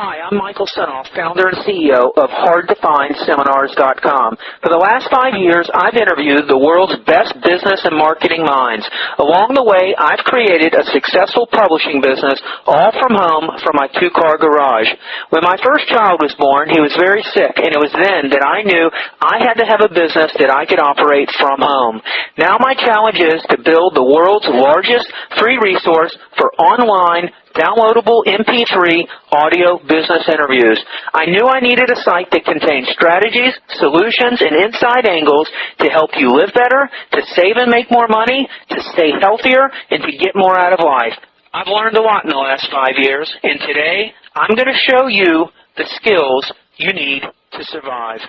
Hi, I'm Michael Senoff, founder and CEO of HardToFindSeminars.com. For the last 5 years, I've interviewed the world's best business and marketing minds. Along the way, I've created a successful publishing business, all from home from my two-car garage. When my first child was born, he was very sick, and it was then that I knew I had to have a business that I could operate from home. Now my challenge is to build the world's largest free resource for online downloadable MP3 audio business interviews. I knew I needed a site that contained strategies, solutions, and inside angles to help you live better, to save and make more money, to stay healthier, and to get more out of life. I've learned a lot in the last 5 years, and today I'm going to show you the skills you need to survive.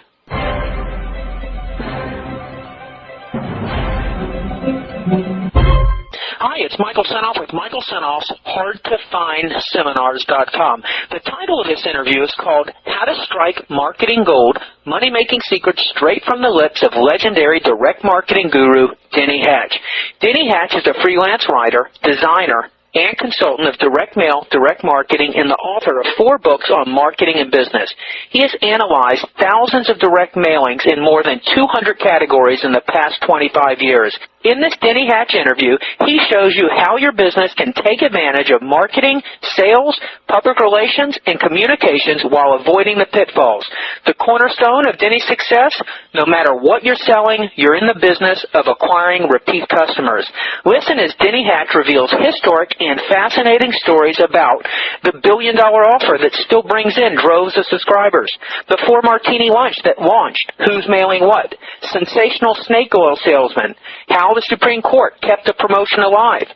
Hi, it's Michael Senoff with Michael Senoff's HardToFindSeminars.com. The title of this interview is called How to Strike Marketing Gold, Money-Making Secrets Straight from the Lips of Legendary Direct Marketing Guru Denny Hatch. Denny Hatch is a freelance writer, designer, and consultant of direct mail, direct marketing, and the author of 4 books on marketing and business. He has analyzed thousands of direct mailings in more than 200 categories in the past 25 years. In this Denny Hatch interview, he shows you how your business can take advantage of marketing, sales, public relations, and communications while avoiding the pitfalls. The cornerstone of Denny's success, no matter what you're selling, you're in the business of acquiring repeat customers. Listen as Denny Hatch reveals historic and fascinating stories about the billion-dollar offer that still brings in droves of subscribers, the 4-martini lunch that launched Who's Mailing What, sensational snake oil salesman, how the Supreme Court kept the promotion alive,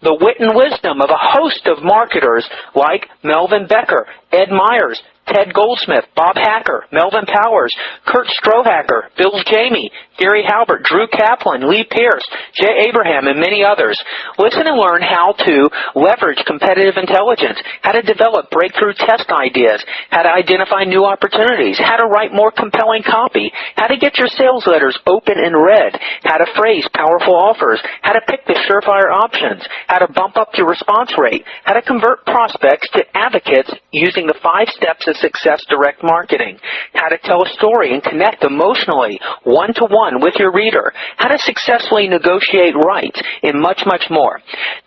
the wit and wisdom of a host of marketers like Melvin Becker, Ed Myers, Ted Goldsmith, Bob Hacker, Melvin Powers, Kurt Strohacker, Bill Jamie, Gary Halbert, Drew Kaplan, Lee Pierce, Jay Abraham, and many others. Listen and learn how to leverage competitive intelligence, how to develop breakthrough test ideas, how to identify new opportunities, how to write more compelling copy, how to get your sales letters open and read, how to phrase powerful offers, how to pick the surefire options, how to bump up your response rate, how to convert prospects to advocates using the 5 steps of success direct marketing, how to tell a story and connect emotionally, one-to-one with your reader, how to successfully negotiate rights, and much, much more.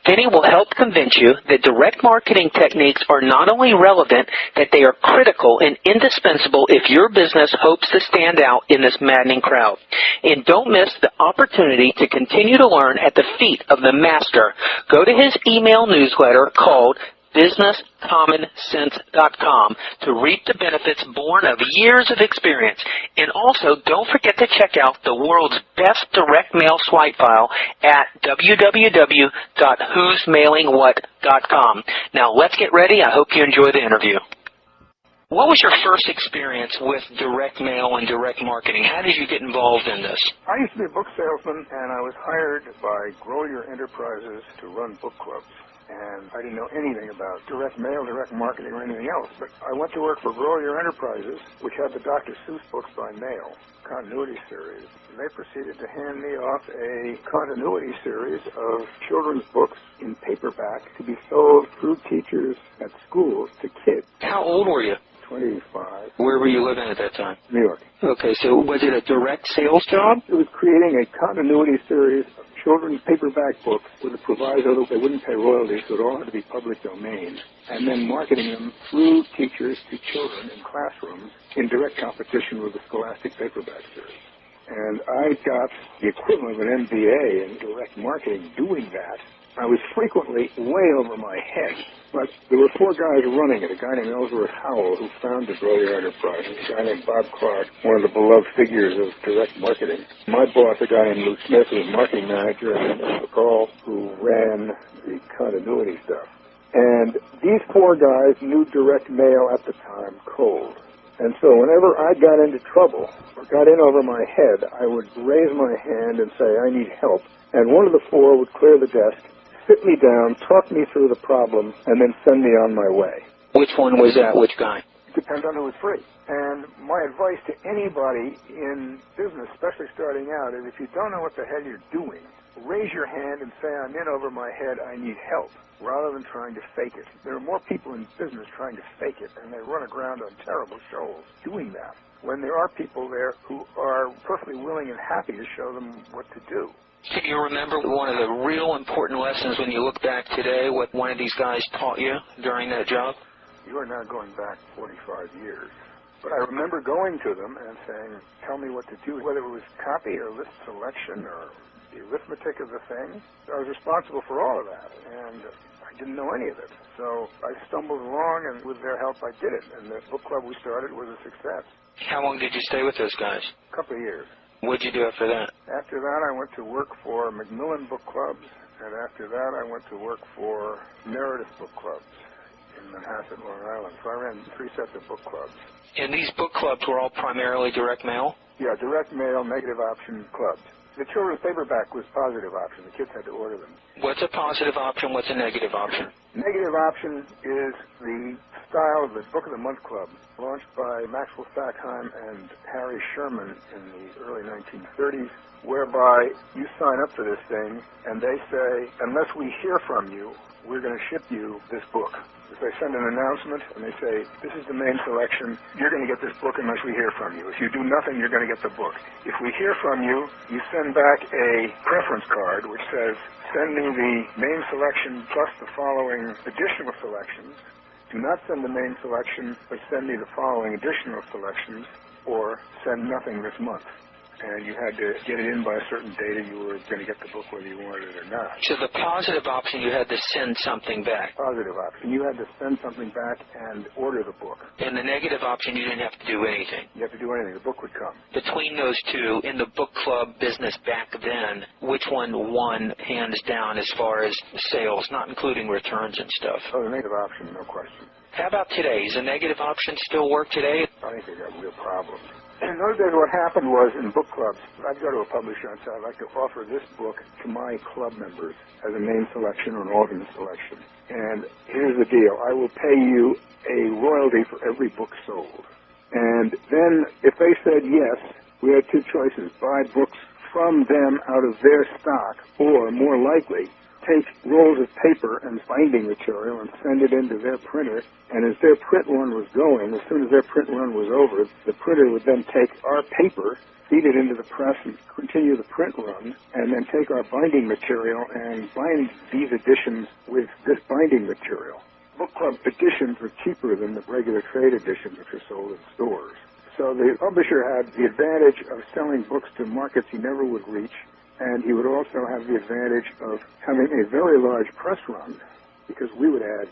Denny will help convince you that direct marketing techniques are not only relevant, that they are critical and indispensable if your business hopes to stand out in this maddening crowd. And don't miss the opportunity to continue to learn at the feet of the master. Go to his email newsletter called BusinessCommonSense.com to reap the benefits born of years of experience. And also, don't forget to check out the world's best direct mail swipe file at www.whosmailingwhat.com. Now, let's get ready. I hope you enjoy the interview. What was your first experience with direct mail and direct marketing? How did you get involved in this? I used to be a book salesman, and I was hired by Grow Your Enterprises to run book clubs. And I didn't know anything about direct mail, direct marketing, or anything else. But I went to work for Grow Your Enterprises, which had the Dr. Seuss books by mail, continuity series. And they proceeded to hand me off a continuity series of children's books in paperback to be sold through teachers at schools to kids. How old were you? 25. Where were you living at that time? New York. Okay, so was it a direct sales job? It was creating a continuity series of children's paperback books with a proviso that they wouldn't pay royalties, so it all had to be public domain, and then marketing them through teachers to children in classrooms in direct competition with the Scholastic paperback series. And I got the equivalent of an MBA in direct marketing doing that. I was frequently way over my head, but there were 4 guys running it, a guy named Ellsworth Howell, who founded Grow Your Enterprise, and a guy named Bob Clark, one of the beloved figures of direct marketing. My boss, a guy named Lou Smith, who was marketing manager, and McCall, who ran the continuity stuff. And these 4 guys knew direct mail at the time cold. And so whenever I got into trouble or got in over my head, I would raise my hand and say, I need help. And one of the 4 would clear the desk, sit me down, talk me through the problem, and then send me on my way. Which one was that? Which guy? It depends on who was free. And my advice to anybody in business, especially starting out, is if you don't know what the hell you're doing, raise your hand and say, I'm in over my head, I need help, rather than trying to fake it. There are more people in business trying to fake it, and they run aground on terrible shoals doing that, when there are people there who are perfectly willing and happy to show them what to do. Can you remember one of the real important lessons when you look back today, what one of these guys taught you during that job? You are now going back 45 years. But I remember going to them and saying, tell me what to do, whether it was copy or list selection or the arithmetic of the thing. I was responsible for all of that, and I didn't know any of it. So I stumbled along, and with their help, I did it. And the book club we started was a success. How long did you stay with those guys? A couple of years. What'd you do after that? After that, I went to work for Macmillan Book Clubs, and after that, I went to work for Meredith Book Clubs in Manhasset, Long Island. So I ran 3 sets of book clubs. And these book clubs were all primarily direct mail? Yeah, direct mail, negative option clubs. The children's paperback was positive option. The kids had to order them. What's a positive option? What's a negative option? Negative option is the style of the Book of the Month Club, launched by Maxwell Sackheim and Harry Sherman in the early 1930s, whereby you sign up for this thing, and they say, unless we hear from you, we're going to ship you this book. If they send an announcement and they say, this is the main selection, you're going to get this book unless we hear from you. If you do nothing, you're going to get the book. If we hear from you, you send back a preference card which says, send me the main selection plus the following additional selections. Do not send the main selection, but send me the following additional selections, or send nothing this month. And you had to get it in by a certain date, and you were going to get the book whether you wanted it or not. So the positive option, you had to send something back. Positive option. You had to send something back and order the book. And the negative option, you didn't have to do anything. You have to do anything. The book would come. Between those two, in the book club business back then, which one won hands down as far as sales, not including returns and stuff? Oh, the negative option, no question. How about today? Does the negative option still work today? I think they got real problems. In those days, what happened was, in book clubs, I'd go to a publisher and say, I'd like to offer this book to my club members as a main selection or an alternate selection. And here's the deal. I will pay you a royalty for every book sold. And then, if they said yes, we had 2 choices. Buy books from them out of their stock, or, more likely, take rolls of paper and binding material and send it into their printer, and as their print run was going, as soon as their print run was over, the printer would then take our paper, feed it into the press and continue the print run, and then take our binding material and bind these editions with this binding material. Book club editions were cheaper than the regular trade editions which are sold in stores. So the publisher had the advantage of selling books to markets he never would reach, and he would also have the advantage of having a very large press run, because we would add,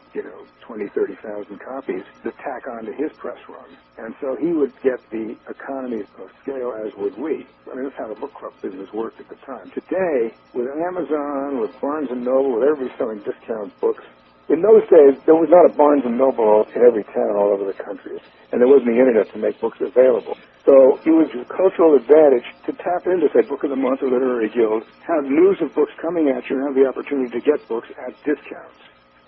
20,000, 30,000 copies to tack onto his press run. And so he would get the economies of scale, as would we. I mean, that's how the book club business worked at the time. Today, with Amazon, with Barnes & Noble, with everybody selling discount books, in those days, there was not a Barnes & Noble in every town all over the country, and there wasn't the Internet to make books available. So it was a cultural advantage to tap into, say, Book of the Month or Literary Guild, have news of books coming at you, and have the opportunity to get books at discounts.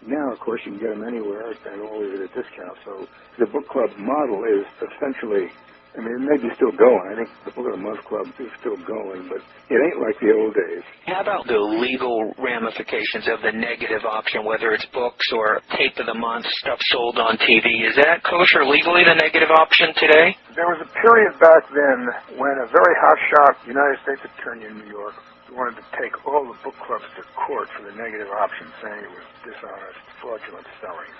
Now, of course, you can get them anywhere and always at a discount. So the book club model is essentially, it may be still going. I think the Book of the Month Club is still going, but it ain't like the old days. How about the legal ramifications of the negative option, whether it's books or tape of the month, stuff sold on TV? Is that kosher legally, the negative option today? There was a period back then when a very hotshot United States attorney in New York wanted to take all the book clubs to court for the negative option, saying it was dishonest, fraudulent selling.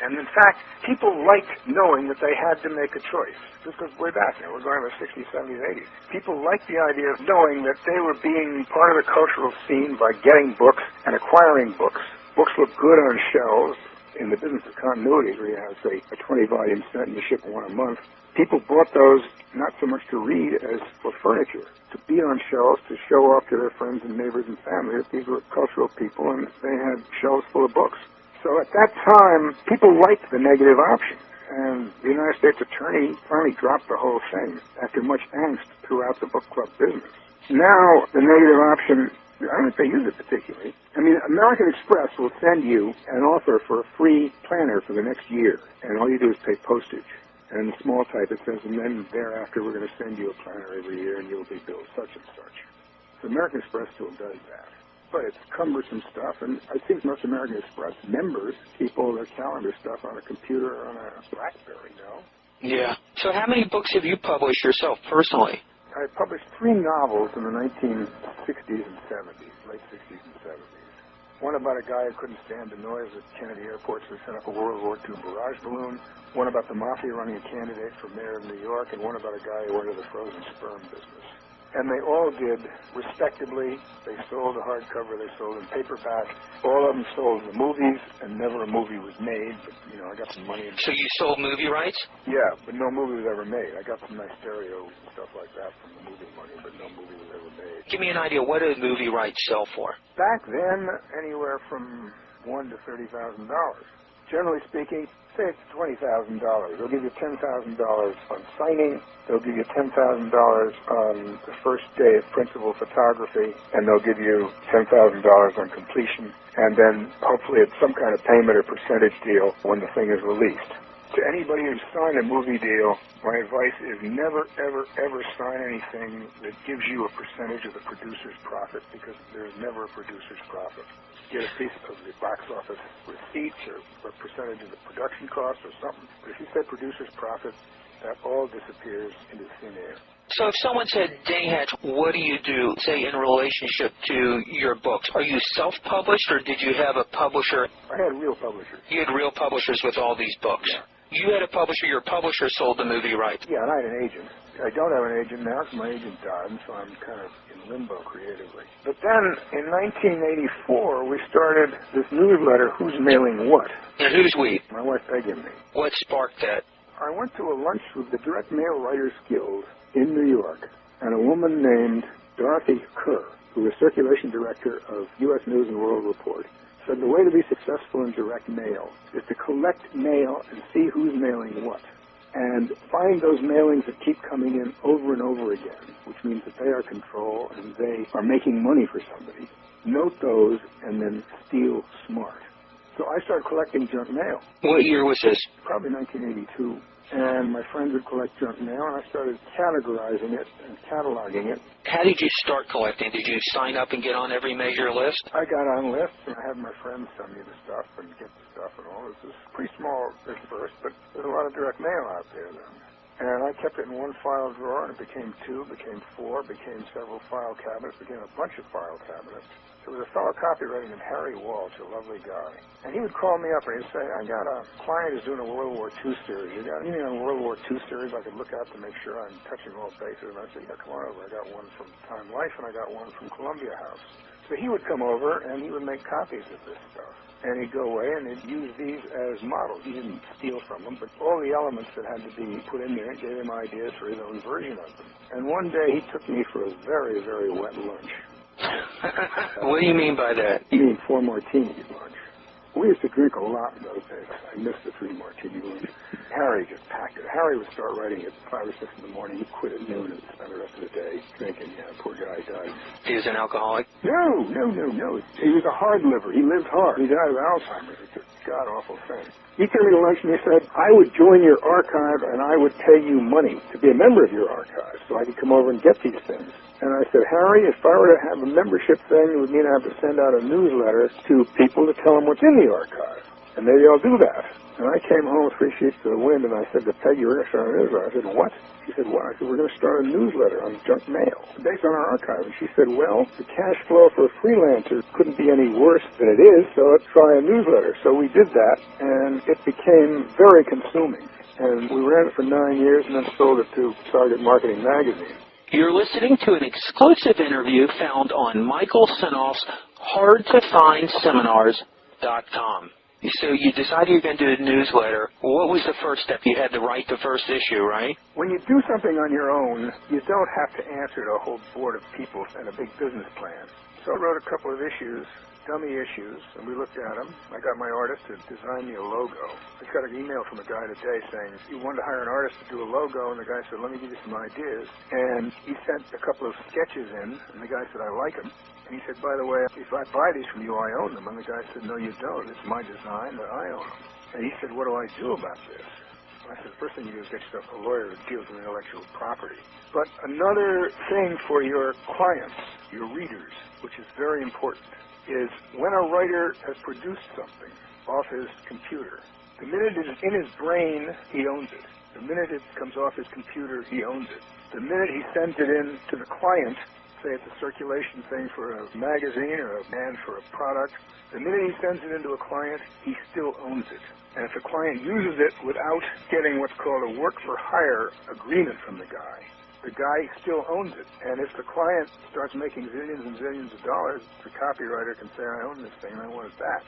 And in fact, people liked knowing that they had to make a choice. This goes way back now. We're going to the 60s, 70s, 80s. People liked the idea of knowing that they were being part of the cultural scene by getting books and acquiring books. Books look good on shelves. In the business of continuity, where you have, say, a 20-volume set and you ship one a month, people bought those not so much to read as for furniture, to be on shelves, to show off to their friends and neighbors and family that these were cultural people and they had shelves full of books. So at that time, people liked the negative option, and the United States attorney finally dropped the whole thing after much angst throughout the book club business. Now, the negative option, I don't think they use it particularly. I mean, American Express will send you an offer for a free planner for the next year, and all you do is pay postage. And in the small type it says, and then thereafter we're going to send you a planner every year, and you'll be billed such and such. So American Express still does that. But it's cumbersome stuff, and I think most American Express members keep all their calendar stuff on a computer or on a BlackBerry, Yeah. So how many books have you published yourself personally? I published 3 novels in the 1960s and 70s, late 60s and 70s. One about a guy who couldn't stand the noise at Kennedy Airport, so he sent up a World War II barrage balloon. One about the mafia running a candidate for mayor of New York, and one about a guy who went into the frozen sperm business. And they all did respectably. They sold a hardcover, they sold in paperback. All of them sold in the movies, and never a movie was made. But, I got some money. So you sold movie rights? Yeah, but no movie was ever made. I got some nice stereo and stuff like that from the movie money, but no movie was ever made. Give me an idea. What do movie rights sell for? Back then, anywhere from $1,000 to $30,000. Generally speaking, say it's $20,000. They'll give you $10,000 on signing. They'll give you $10,000 on the first day of principal photography, and they'll give you $10,000 on completion, and then hopefully it's some kind of payment or percentage deal when the thing is released. To anybody who's signed a movie deal, my advice is never, ever, ever sign anything that gives you a percentage of the producer's profit, because there's never a producer's profit. Get a piece of the box office receipts or a percentage of the production costs or something. But if you say producer's profit, that all disappears into thin air. So if someone said, Denny Hatch, what do you do, say, in relationship to your books? Are you self-published, or did you have a publisher? I had real publishers. You had real publishers with all these books? Yeah. You had a publisher, your publisher sold the movie rights. Yeah, and I had an agent. I don't have an agent now because my agent died, and so I'm kind of in limbo creatively. But then, in 1984, we started this newsletter, Who's Mailing What? And who's we? My wife Peggy and me. What sparked that? I went to a lunch with the Direct Mail Writers Guild in New York, and a woman named Dorothy Kerr, who was circulation director of U.S. News and World Report, said the way to be successful in direct mail is to collect mail and see who's mailing what, and find those mailings that keep coming in over and over again, which means that they are control and they are making money for somebody. Note those and then steal smart. So I started collecting junk mail. What year was this? Probably 1982. And my friends would collect junk mail, and I started categorizing it and cataloging it. How did you start collecting? Did you sign up and get on every major list? I got on lists, and I had my friends send me the stuff and get the stuff and all. This was pretty small at first, but there's a lot of direct mail out there then. And I kept it in one file drawer, and it became 2, became 4, became several file cabinets, became a bunch of file cabinets. There was a fellow copywriting named Harry Walsh, a lovely guy. And he would call me up and he'd say, I got a client who's doing a World War II series. You got anything on a World War II series I could look at to make sure I'm touching all bases? And I said, yeah, come on over. I got one from Time Life and I got one from Columbia House. So he would come over and he would make copies of this stuff. And he'd go away and he'd use these as models. He didn't steal from them, but all the elements that had to be put in there gave him ideas for his own version of them. And one day he took me for a very, very wet lunch. What do you mean by that? You mean 4 martinis lunch. We used to drink a lot in those days. I missed the 3 martini lunch. Harry just packed it. Harry would start writing at 5 or 6 in the morning. He'd quit at noon and spend the rest of the day drinking. Yeah, poor guy died. He was an alcoholic? No. He was a hard liver. He lived hard. He died of Alzheimer's. It's a god-awful thing. He took me to lunch and he said, I would join your archive and I would pay you money to be a member of your archive so I could come over and get these things. And I said, Harry, if I were to have a membership thing, it would mean I have to send out a newsletter to people to tell them what's in the archive. And maybe I'll do that. And I came home with 3 sheets to the wind, and I said to Peggy, we're going to start a newsletter. I said, what? She said, what? I said, we're going to start a newsletter on junk mail based on our archive. And she said, well, the cash flow for a freelancer couldn't be any worse than it is, so let's try a newsletter. So we did that, and it became very consuming. And we ran it for 9 years and then sold it to Target Marketing Magazine. You're listening to an exclusive interview found on Michael Senoff's HardToFindSeminars.com. So you decided you're going to do a newsletter. What was the first step? You had to write the first issue, right? When you do something on your own, you don't have to answer to a whole board of people and a big business plan. So I wrote a couple of issues, dummy issues, and we looked at them. I got my artist to design me a logo. I just got an email from a guy today saying he wanted to hire an artist to do a logo, and the guy said, let me give you some ideas. And he sent a couple of sketches in, and the guy said, I like them. And he said, by the way, if I buy these from you, I own them. And the guy said, no, you don't. It's my design, but I own them. And he said, what do I do about this? I said, the first thing you do is get yourself a lawyer who deals with intellectual property. But another thing for your clients your readers, which is very important, is when a writer has produced something off his computer, the minute it is in his brain, he owns it. The minute it comes off his computer, he owns it. The minute he sends it in to the client, say it's a circulation thing for a magazine or a man for a product, the minute he sends it into a client, he still owns it. And if the client uses it without getting what's called a work-for-hire agreement from the guy still owns it. And if the client starts making zillions and zillions of dollars, the copywriter can say, I own this thing and I want it back.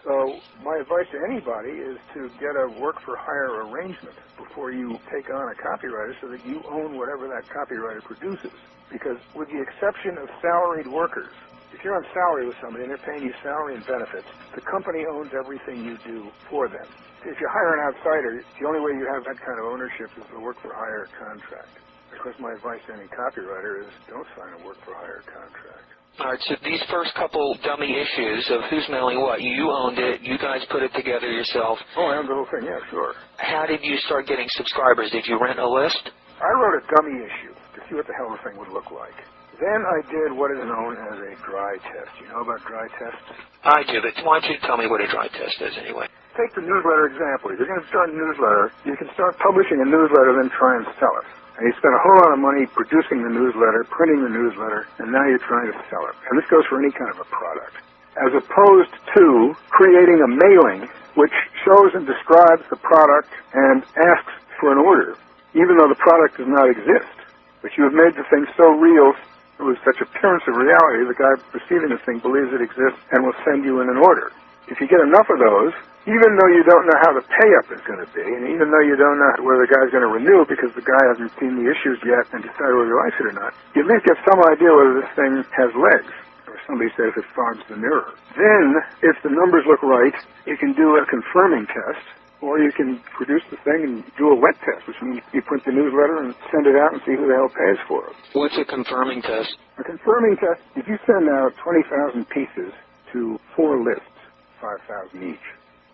So my advice to anybody is to get a work-for-hire arrangement before you take on a copywriter so that you own whatever that copywriter produces. Because with the exception of salaried workers, if you're on salary with somebody and they're paying you salary and benefits, the company owns everything you do for them. If you hire an outsider, the only way you have that kind of ownership is the work-for-hire contract. Of course, my advice to any copywriter is don't sign a work-for-hire contract. All right, so these first couple dummy issues of who's mailing what, you owned it, you guys put it together yourself. Oh, I owned the whole thing, yeah, sure. How did you start getting subscribers? Did you rent a list? I wrote a dummy issue to see what the hell the thing would look like. Then I did what is known as a dry test. You know about dry tests? I do, but why don't you tell me what a dry test is anyway? Take the newsletter example. If you're going to start a newsletter, you can start publishing a newsletter, then try and sell it. And you spend a whole lot of money producing the newsletter, printing the newsletter, and now you're trying to sell it. And this goes for any kind of a product. As opposed to creating a mailing which shows and describes the product and asks for an order, even though the product does not exist. But you have made the thing so real, with such appearance of reality, the guy receiving the thing believes it exists and will send you in an order. If you get enough of those, even though you don't know how the pay-up is going to be, and even though you don't know whether the guy's going to renew because the guy hasn't seen the issues yet and decided whether he likes it or not, you at least get some idea whether this thing has legs. Or somebody said if it fogs the mirror. Then, if the numbers look right, you can do a confirming test, or you can produce the thing and do a wet test, which means you print the newsletter and send it out and see who the hell pays for it. What's a confirming test? A confirming test, if you send out 20,000 pieces to 4 lists, 5,000 each,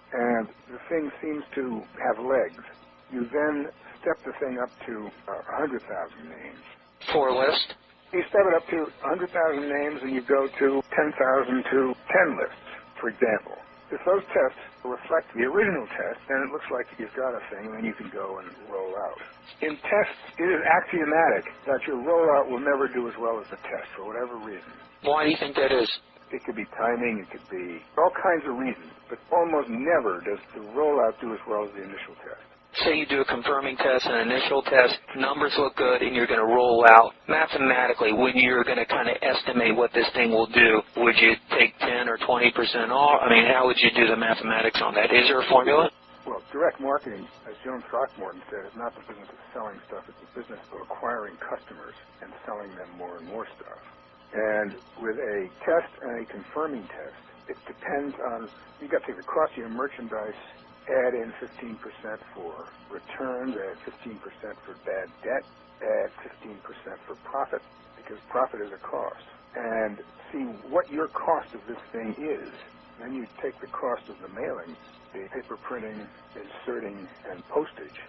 and the thing seems to have legs, you then step the thing up to 100,000 names. 4 list? You step it up to 100,000 names and you go to 10,000 to 10 lists, for example. If those tests reflect the original test, then it looks like you've got a thing, and then you can go and roll out. In tests, it is axiomatic that your rollout will never do as well as the test, for whatever reason. Why do you think that is? It could be timing, it could be all kinds of reasons, but almost never does the rollout do as well as the initial test. Say you do a confirming test, an initial test, numbers look good, and you're going to roll out. Mathematically, when you're going to kind of estimate what this thing will do, would you take 10 or 20% off? I mean, how would you do the mathematics on that? Is there a formula? Well, direct marketing, as Joan Throckmorton said, is not the business of selling stuff. It's the business of acquiring customers and selling them more and more stuff. And with a test and a confirming test, it depends on, you've got to take the cost of your merchandise, add in 15% for returns, add 15% for bad debt, add 15% for profit, because profit is a cost. And see what your cost of this thing is. Then you take the cost of the mailing, the paper printing, inserting, and postage,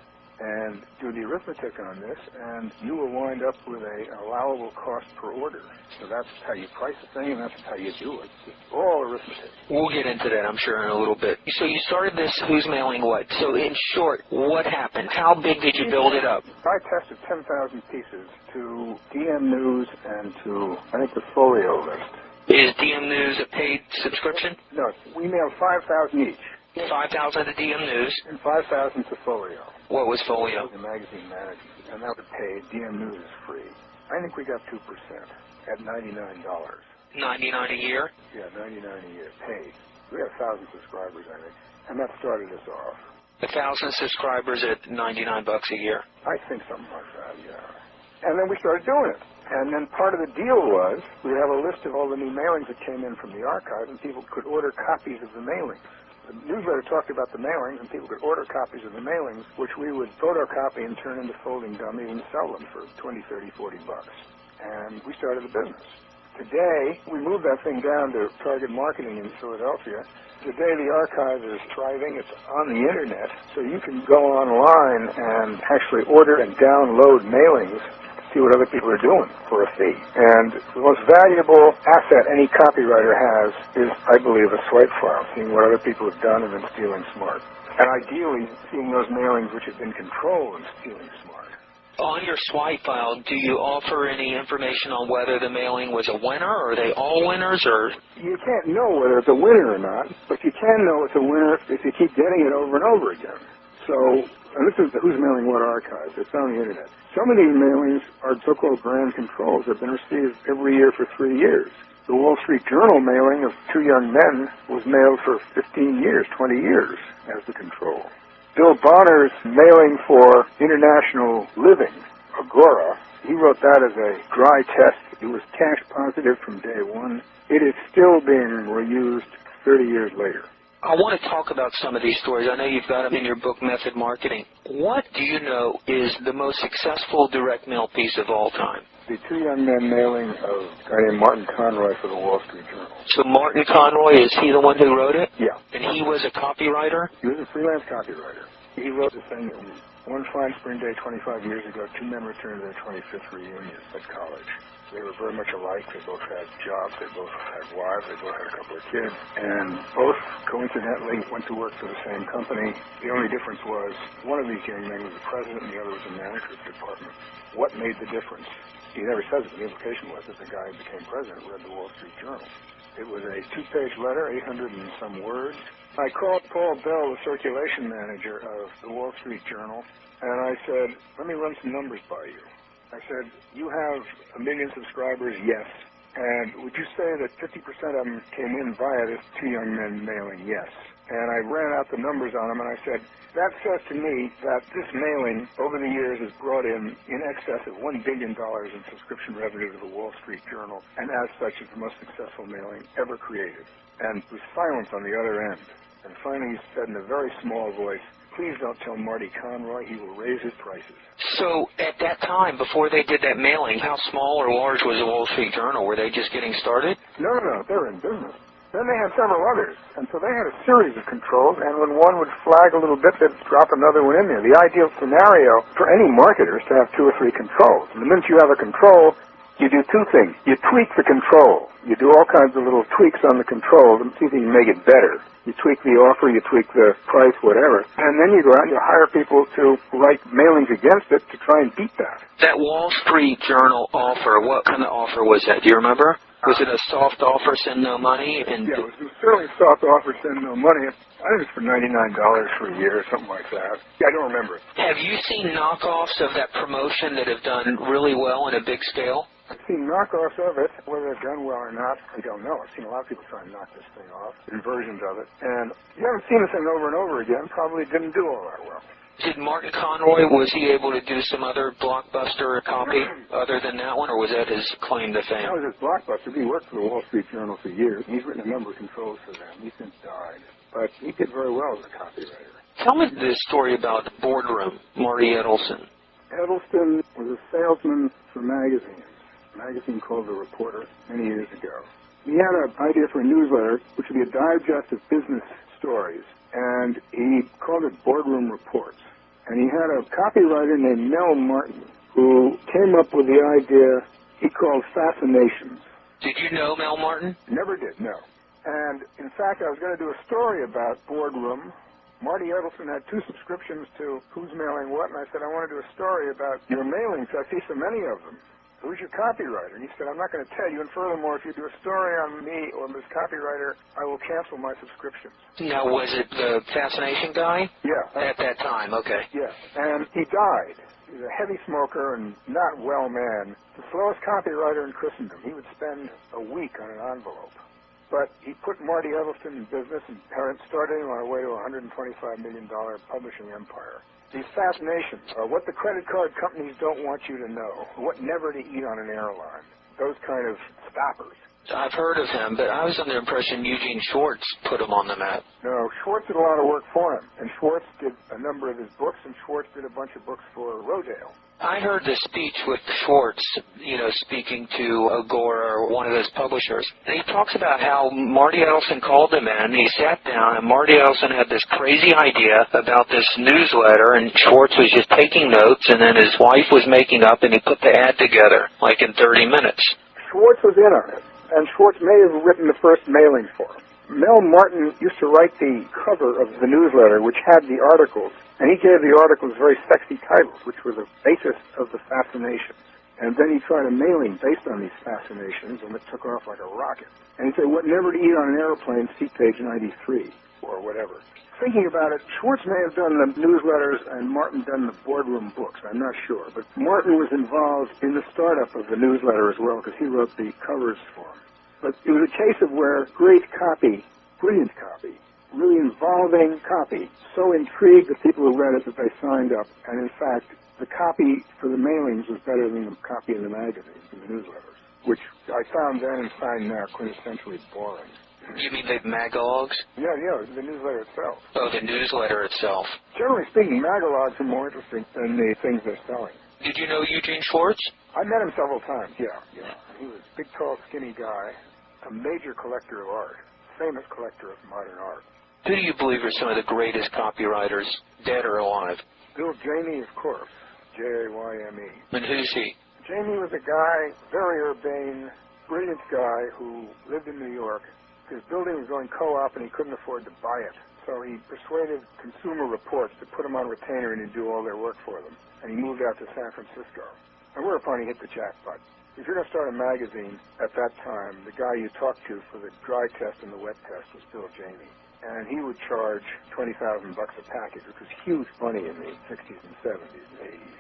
and do the arithmetic on this, and you will wind up with a allowable cost per order. So that's how you price the thing, and that's how you do it. It's all arithmetic. We'll get into that, I'm sure, in a little bit. So you started this Who's Mailing What? So in short, what happened? How big did you build it up? I tested 10,000 pieces to DM News and to, I think, the Folio list. Is DM News a paid subscription? No, we mailed 5,000 each. 5,000 to DM News. And 5,000 to Folio. What was Folio? The magazine management. And that was paid. DM News is free. I think we got 2% at $99. $99 a year? Yeah, $99 a year, paid. We had 1,000 subscribers, I think. And that started us off. 1,000 subscribers at $99 a year? I think something like that, yeah. And then we started doing it. And then part of the deal was we have a list of all the new mailings that came in from the archive, and people could order copies of the mailings. The newsletter talked about the mailings, and people could order copies of the mailings, which we would photocopy and turn into folding dummies and sell them for $20, $30, $40. And we started the business. Today, we moved that thing down to Target Marketing in Philadelphia. Today, the archive is thriving. It's on the Internet, so you can go online and actually order and download mailings see what other people are doing for a fee. And the most valuable asset any copywriter has is, I believe, a swipe file, seeing what other people have done and then stealing smart. And ideally, seeing those mailings which have been controlled and stealing smart. On your swipe file, do you offer any information on whether the mailing was a winner, or are they all winners, or? You can't know whether it's a winner or not, but you can know it's a winner if you keep getting it over and over again. So, and this is the Who's Mailing What archive. It's on the Internet. Some of these mailings are so-called brand controls that have been received every year for 3 years. The Wall Street Journal mailing of 2 young men was mailed for 15 years, 20 years as the control. Bill Bonner's mailing for International Living, Agora, he wrote that as a dry test. It was cash positive from day one. It is still being reused 30 years later. I want to talk about some of these stories. I know you've got them in your book, Method Marketing. What do you know is the most successful direct mail piece of all time? The 2 young men mailing of a guy named Martin Conroy for the Wall Street Journal. So Martin Conroy, is he the one who wrote it? Yeah. And he was a copywriter? He was a freelance copywriter. He wrote the thing, one fine spring day 25 years ago, 2 men returned to their 25th reunion at college. They were very much alike. They both had jobs. They both had wives. They both had a couple of kids. And both, coincidentally, went to work for the same company. The only difference was one of these young men was the president and the other was the manager of the department. What made the difference? He never says it. The implication was that the guy who became president read the Wall Street Journal. It was a 2-page letter, 800 and some words. I called Paul Bell, the circulation manager of the Wall Street Journal, and I said, let me run some numbers by you. I said, you have 1 million subscribers, yes. And would you say that 50% of them came in via this 2 young men mailing, yes? And I ran out the numbers on them, and I said, that says to me that this mailing over the years has brought in excess of $1 billion in subscription revenue to the Wall Street Journal, and as such is the most successful mailing ever created. And there was silence on the other end. And finally he said in a very small voice, please don't tell Marty Conroy, he will raise his prices. So at that time, before they did that mailing, how small or large was the Wall Street Journal? Were they just getting started? No, they were in business. Then they had several others, and so they had a series of controls, and when one would flag a little bit, they'd drop another one in there. The ideal scenario for any marketer is to have 2 or 3 controls. And the minute you have a control, you do 2 things. You tweak the control. You do all kinds of little tweaks on the control and see if you can make it better. You tweak the offer, you tweak the price, whatever. And then you go out and you hire people to write mailings against it to try and beat that. That Wall Street Journal offer, what kind of offer was that? Do you remember? Was it a soft offer, send no money? Yeah, it was certainly a soft offer, send no money. I think it's for $99 for a year or something like that. Yeah, I don't remember it. Have you seen knockoffs of that promotion that have done really well on a big scale? I've seen knockoffs of it. Whether they've done well or not, I don't know. I've seen a lot of people try and knock this thing off, versions of it. And you haven't seen this thing over and over again. Probably didn't do all that well. Did Martin Conroy, was he able to do some other blockbuster copy other than that one, or was that his claim to fame? That was his blockbuster. He worked for the Wall Street Journal for years. He's written a number of controls for them. He's since died. But he did very well as a copywriter. Tell me the story about Boardroom, Marty Edelson. Edelson was a salesman for magazines, a magazine called The Reporter, many years ago. He had an idea for a newsletter, which would be a digest of business stories, and he called it Boardroom Reports. And he had a copywriter named Mel Martin who came up with the idea he called Fascinations. Did you know Mel Martin? Never did, no. And, in fact, I was going to do a story about Boardroom. Marty Edelson had 2 subscriptions to Who's Mailing What, and I said, I want to do a story about your mailings. I see so many of them. Who's your copywriter? And he said, I'm not going to tell you. And furthermore, if you do a story on me or this copywriter, I will cancel my subscriptions. Now, was it the Fascination guy? Yeah. At that time, okay. Yes. And he died. He was a heavy smoker and not well man. The slowest copywriter in Christendom. He would spend a week on an envelope. But he put Marty Edelson in business and started him on a way to a $125 million publishing empire. These fascinations are what the credit card companies don't want you to know, what never to eat on an airline, those kind of stoppers. I've heard of him, but I was under the impression Eugene Schwartz put him on the map. No, Schwartz did a lot of work for him, and Schwartz did a number of his books, and Schwartz did a bunch of books for Rodale. I heard the speech with Schwartz, speaking to Agora or one of those publishers. And he talks about how Marty Ellison called him in. He sat down, and Marty Ellison had this crazy idea about this newsletter, and Schwartz was just taking notes, and then his wife was making up, and he put the ad together, like in 30 minutes. Schwartz was in on it, and Schwartz may have written the first mailing for him. Mel Martin used to write the cover of the newsletter, which had the articles, and he gave the articles very sexy titles, which were the basis of the fascinations. And then he tried a mailing based on these fascinations, and it took off like a rocket. And he said, what never to eat on an airplane, see page 93, or whatever. Thinking about it, Schwartz may have done the newsletters and Martin done the boardroom books. I'm not sure. But Martin was involved in the startup of the newsletter as well, because he wrote the covers for him. But it was a case of where great copy, brilliant copy, really involving copy, so intrigued the people who read it that they signed up. And in fact, the copy for the mailings was better than the copy in the magazines, in the newsletters, which I found then and find now quintessentially boring. You mean the magalogs? Yeah, the newsletter itself. Oh, the newsletter itself. Generally speaking, magalogs are more interesting than the things they're selling. Did you know Eugene Schwartz? I met him several times, yeah. He was a big, tall, skinny guy, a major collector of art, famous collector of modern art. Who do you believe are some of the greatest copywriters, dead or alive? Bill Jamie, of course, Jayme. And who's he? Jamie was a guy, very urbane, brilliant guy who lived in New York. His building was going co-op and he couldn't afford to buy it. So he persuaded Consumer Reports to put him on retainer and he'd do all their work for them. And he moved out to San Francisco. And whereupon he hit the jackpot. If you're going to start a magazine at that time, the guy you talked to for the dry test and the wet test was Bill Jamie. And he would charge $20,000 a package, which was huge money in the 60s and 70s and 80s.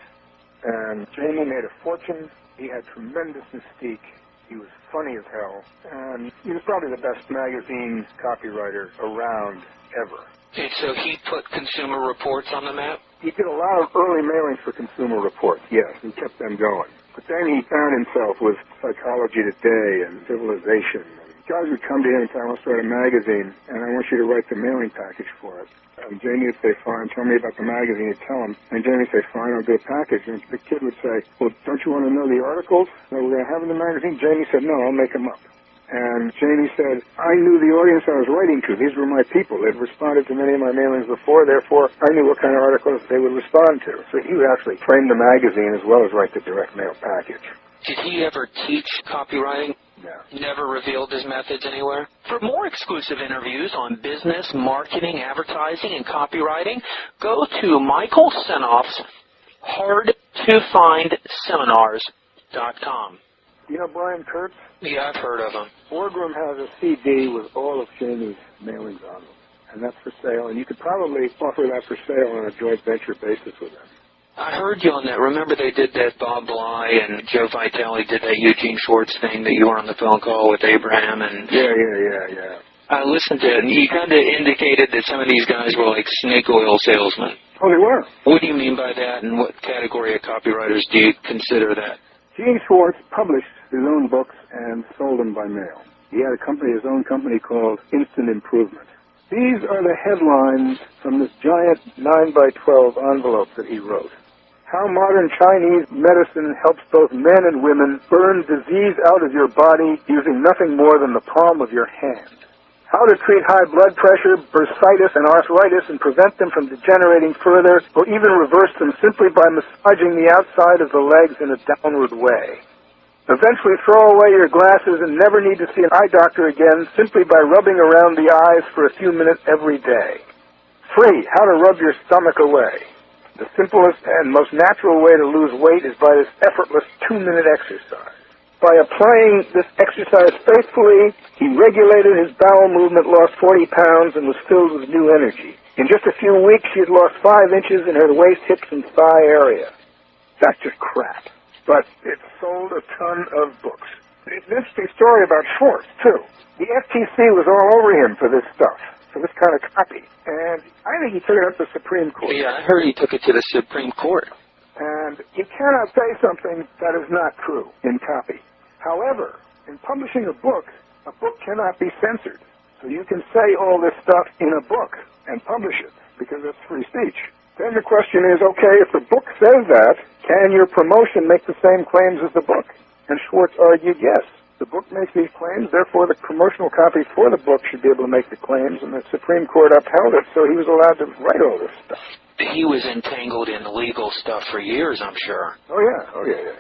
And Jamie made a fortune. He had tremendous mystique. He was funny as hell. And he was probably the best magazine copywriter around ever. And so he put Consumer Reports on the map? He did a lot of early mailings for Consumer Reports, yes, and kept them going. But then he found himself with Psychology Today and Civilization. And guys would come to him and say, I want to start a magazine, and I want you to write the mailing package for it. And Jamie would say, fine, tell me about the magazine. He'd tell him. And Jamie would say, fine, I'll do a package. And the kid would say, well, don't you want to know the articles that we're going to have in the magazine? Jamie said, no, I'll make them up. And Jamie said, I knew the audience I was writing to. These were my people. They'd responded to many of my mailings before. Therefore, I knew what kind of articles they would respond to. So he would actually frame the magazine as well as write the direct mail package. Did he ever teach copywriting? No. Never revealed his methods anywhere? For more exclusive interviews on business, marketing, advertising, and copywriting, go to Michael Senoff's hardtofindseminars.com. You know Brian Kurtz? Yeah, I've heard of him. Boardroom has a CD with all of Jamie's mailings on them, and that's for sale. And you could probably offer that for sale on a joint venture basis with them. I heard you on that. Remember they did that Bob Bly and Joe Vitale did that Eugene Schwartz thing that you were on the phone call with Abraham and... Yeah. I listened to it, and he kind of indicated that some of these guys were like snake oil salesmen. Oh, they were? What do you mean by that, and what category of copywriters do you consider that? Gene Schwartz published his own books and sold them by mail. He had his own company called Instant Improvement. These are the headlines from this giant 9x12 envelope that he wrote. How modern Chinese medicine helps both men and women burn disease out of your body using nothing more than the palm of your hand. How to treat high blood pressure, bursitis, and arthritis and prevent them from degenerating further, or even reverse them simply by massaging the outside of the legs in a downward way. Eventually throw away your glasses and never need to see an eye doctor again simply by rubbing around the eyes for a few minutes every day. 3. How to rub your stomach away. The simplest and most natural way to lose weight is by this effortless 2-minute exercise. By applying this exercise faithfully, he regulated his bowel movement, lost 40 pounds, and was filled with new energy. In just a few weeks, she had lost 5 inches in her waist, hips, and thigh area. That's just crap. But it sold a ton of books. It's an interesting story about Schwartz, too. The FTC was all over him for this stuff, for this kind of copy. And I think he took it up to the Supreme Court. Yeah, I heard he took it to the Supreme Court. And you cannot say something that is not true in copy. However, In publishing a book cannot be censored. So you can say all this stuff in a book and publish it because it's free speech. Then the question is, okay, if the book says that, can your promotion make the same claims as the book? And Schwartz argued, yes. The book makes these claims, therefore the promotional copy for the book should be able to make the claims, and the Supreme Court upheld it, so he was allowed to write all this stuff. He was entangled in legal stuff for years, I'm sure. Oh, yeah.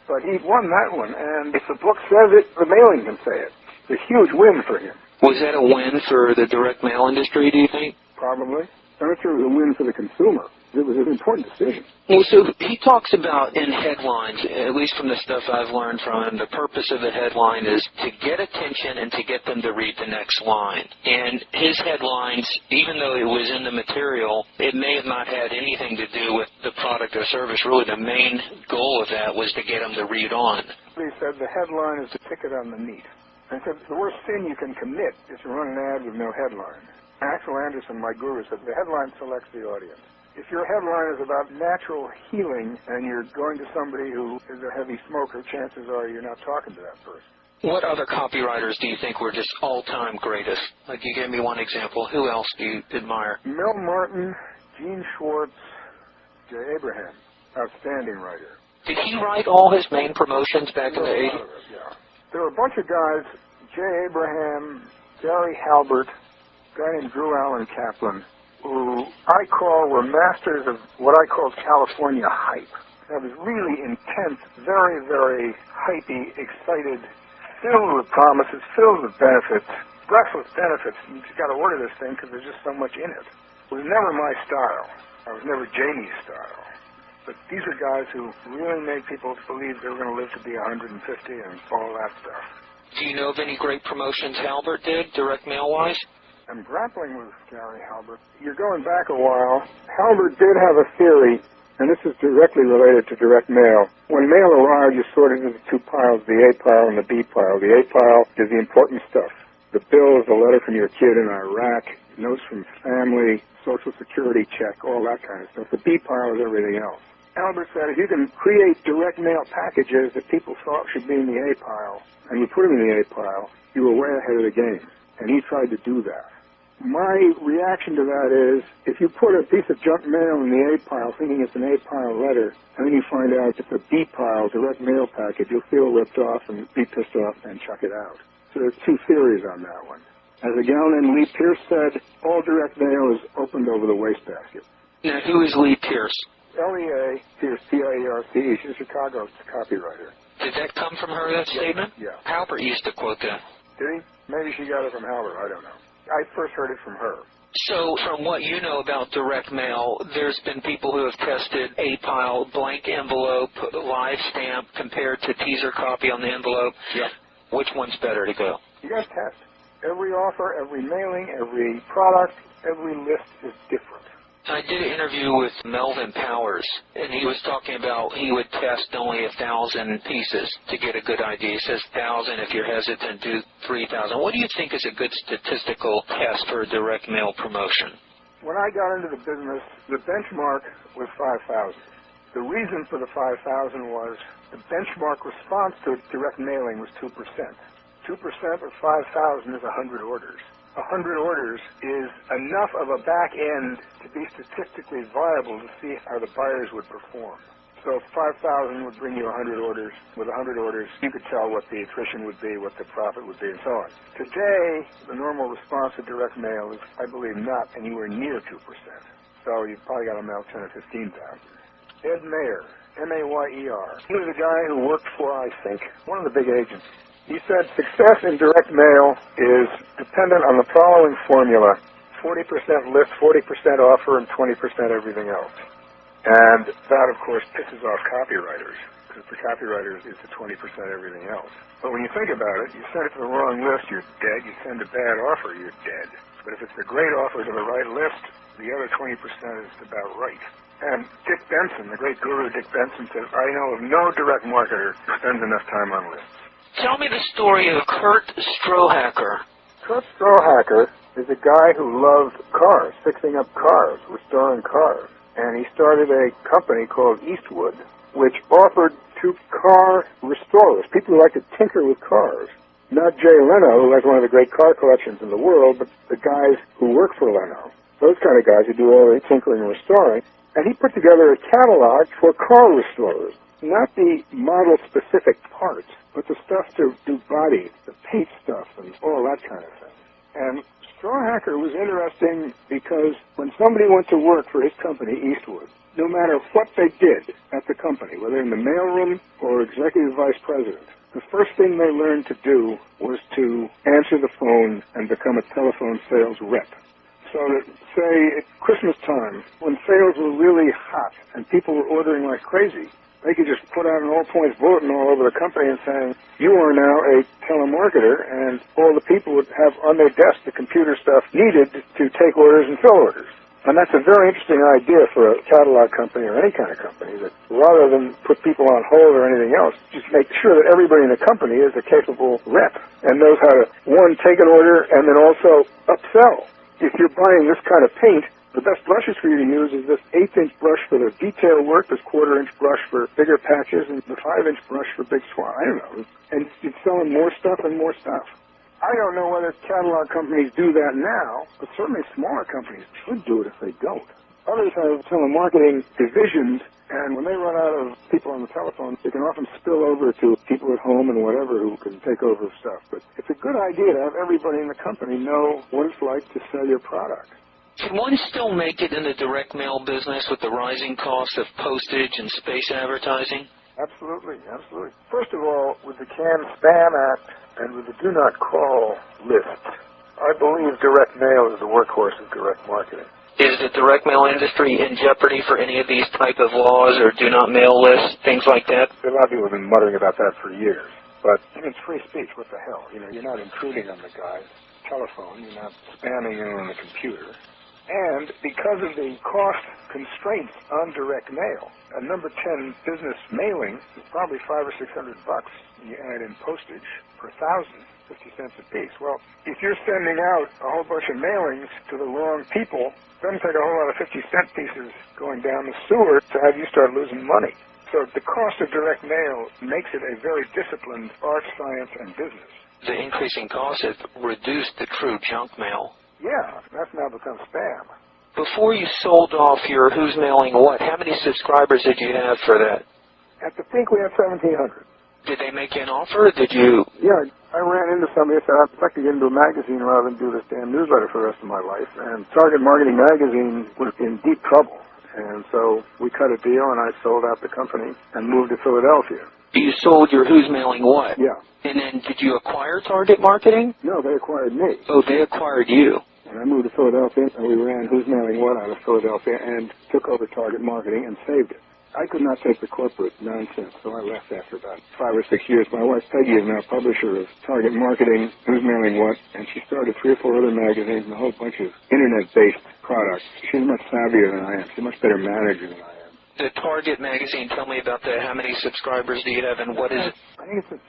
But he won that one, and if the book says it, the mailing can say it. It's a huge win for him. Was that a win for the direct mail industry, do you think? Probably. I'm not sure it was a win for the consumer. It was an important decision. Well, so he talks about in headlines, at least from the stuff I've learned from him, the purpose of the headline is to get attention and to get them to read the next line. And his headlines, even though it was in the material, it may have not had anything to do with the product or service. Really, the main goal of that was to get them to read on. He said the headline is the ticket on the meat. And he said the worst sin you can commit is to run an ad with no headline. Axel Anderson, my guru, said the headline selects the audience. If your headline is about natural healing and you're going to somebody who is a heavy smoker, chances are you're not talking to that person. What other copywriters do you think were just all-time greatest? Like, you gave me one example. Who else do you admire? Mel Martin, Gene Schwartz, Jay Abraham, outstanding writer. Did he write all his main promotions back in the 80s? Yeah. There were a bunch of guys, Jay Abraham, Gary Halbert, a guy named Drew Allen Kaplan, who I call were masters of what I call California hype. That was really intense, very, very hypey, excited, filled with promises, filled with benefits, breathless benefits. You just got to order this thing because there's just so much in it. It was never my style. I was never Jamie's style. But these are guys who really made people believe they were going to live to be 150 and all that stuff. Do you know of any great promotions Halbert did, direct mail-wise? I'm grappling with Gary Halbert. You're going back a while. Halbert did have a theory, and this is directly related to direct mail. When mail arrived, you sorted it into two piles, the A pile and the B pile. The A pile is the important stuff. The bills, the letter from your kid in Iraq, notes from family, Social Security check, all that kind of stuff. The B pile is everything else. Halbert said if you can create direct mail packages that people thought should be in the A pile, and you put them in the A pile, you were way ahead of the game. And he tried to do that. My reaction to that is, if you put a piece of junk mail in the A pile thinking it's an A pile letter, and then you find out it's a B pile direct mail package, you'll feel ripped off and be pissed off and chuck it out. So there's two theories on that one. As a gal named Lee Pierce said, all direct mail is opened over the wastebasket. Now, who is Lee Pierce? L-E-A, Pierce, P-I-E-R-C-E. She's a Chicago copywriter. Did that come from her, that statement? Yeah. Halbert used to quote that. Did he? Maybe she got it from Halbert. I don't know. I first heard it from her. So, from what you know about direct mail, there's been people who have tested A pile, blank envelope, live stamp, compared to teaser copy on the envelope. Yep. Which one's better to go? You guys test. Every offer, every mailing, every product, every list is different. I did an interview with Melvin Powers, and he was talking about he would test only 1,000 pieces to get a good idea. He says 1,000. If you're hesitant, do 3,000. What do you think is a good statistical test for a direct mail promotion? When I got into the business, the benchmark was 5,000. The reason for the 5,000 was the benchmark response to direct mailing was 2%. 2% of 5,000 is 100 orders. 100 orders is enough of a back end to be statistically viable to see how the buyers would perform. So 5,000 would bring you 100 orders. With 100 orders, you could tell what the attrition would be, what the profit would be, and so on. Today, the normal response to direct mail is, I believe, not anywhere near 2%. So you've probably got to mail 10 or 15,000. Ed Mayer, M-A-Y-E-R. He was a guy who worked for, I think, one of the big agents. He said success in direct mail is dependent on the following formula: 40% list, 40% offer, and 20% everything else. And that, of course, pisses off copywriters, because for copywriters, it's a 20% everything else. But when you think about it, you send it to the wrong list, you're dead. You send a bad offer, you're dead. But if it's a great offer to the right list, the other 20% is about right. And Dick Benson, the great guru Dick Benson, says, I know of no direct marketer who spends enough time on lists. Tell me the story of Kurt Strohacker. Kurt Strohacker is a guy who loved cars, fixing up cars, restoring cars. And he started a company called Eastwood, which offered to car restorers, people who like to tinker with cars, Not Jay Leno, who has one of the great car collections in the world, but the guys who work for Leno. Those kind of guys who do all the tinkering and restoring. And he put together a catalog for car restorers. Not the model-specific parts, but the stuff to do body, the paint stuff, and all that kind of thing. And Straw Hacker was interesting because when somebody went to work for his company, Eastwood, no matter what they did at the company, whether in the mailroom or executive vice president, the first thing they learned to do was to answer the phone and become a telephone sales rep. So that, say, at Christmas time, when sales were really hot and people were ordering like crazy, they could just put out an all-points bulletin all over the company and saying, you are now a telemarketer, and all the people would have on their desk the computer stuff needed to take orders and fill orders. And that's a very interesting idea for a catalog company or any kind of company, that rather than put people on hold or anything else, just make sure that everybody in the company is a capable rep and knows how to, one, take an order and then also upsell. If you're buying this kind of paint, the best brushes for you to use is this 1/8-inch brush for the detail work, this 1/4-inch brush for bigger patches, and the 5-inch brush for big swatch. I don't know. And it's selling more stuff and more stuff. I don't know whether catalog companies do that now, but certainly smaller companies should do it if they don't. Others have telemarketing divisions, and when they run out of people on the telephone, they can often spill over to people at home and whatever who can take over stuff. But it's a good idea to have everybody in the company know what it's like to sell your product. Can one still make it in the direct mail business with the rising cost of postage and space advertising? Absolutely, absolutely. First of all, with the Canned Spam Act and with the Do Not Call list, I believe direct mail is the workhorse of direct marketing. Is the direct mail industry in jeopardy for any of these type of laws or do not mail lists, things like that? A lot of people have been muttering about that for years. But it's free speech. What the hell? You know, you're not intruding on the guy's telephone. You're not spamming him on the computer. And because of the cost constraints on direct mail, a number 10 business mailing is probably $500 or $600. You add in postage per 1,000, 50 cents a piece. Well, if you're sending out a whole bunch of mailings to the wrong people, it doesn't take a whole lot of 50-cent pieces going down the sewer to have you start losing money. So the cost of direct mail makes it a very disciplined art, science, and business. The increasing costs have reduced the true junk mail. Yeah, that's now become spam. Before you sold off your Who's Mailing What, how many subscribers did you have for that? At the peak, we had 1,700. Did they make you an offer, or did you? Yeah, I ran into somebody and said, I'd like to get into a magazine rather than do this damn newsletter for the rest of my life. And Target Marketing Magazine was in deep trouble. And so we cut a deal, and I sold out the company and moved to Philadelphia. You sold your Who's Mailing What? Yeah. And then did you acquire Target Marketing? No, they acquired me. Oh, they acquired you. And I moved to Philadelphia, and we ran Who's Mailing What out of Philadelphia and took over Target Marketing and saved it. I could not take the corporate nonsense, so I left after about 5 or 6 years. My wife, Peggy, is now publisher of Target Marketing, Who's Mailing What, and she started 3 or 4 other magazines and a whole bunch of Internet-based products. She's much savvier than I am. She's a much better manager than I am. The Target magazine, tell me about that. How many subscribers do you have, and what is it? I think it's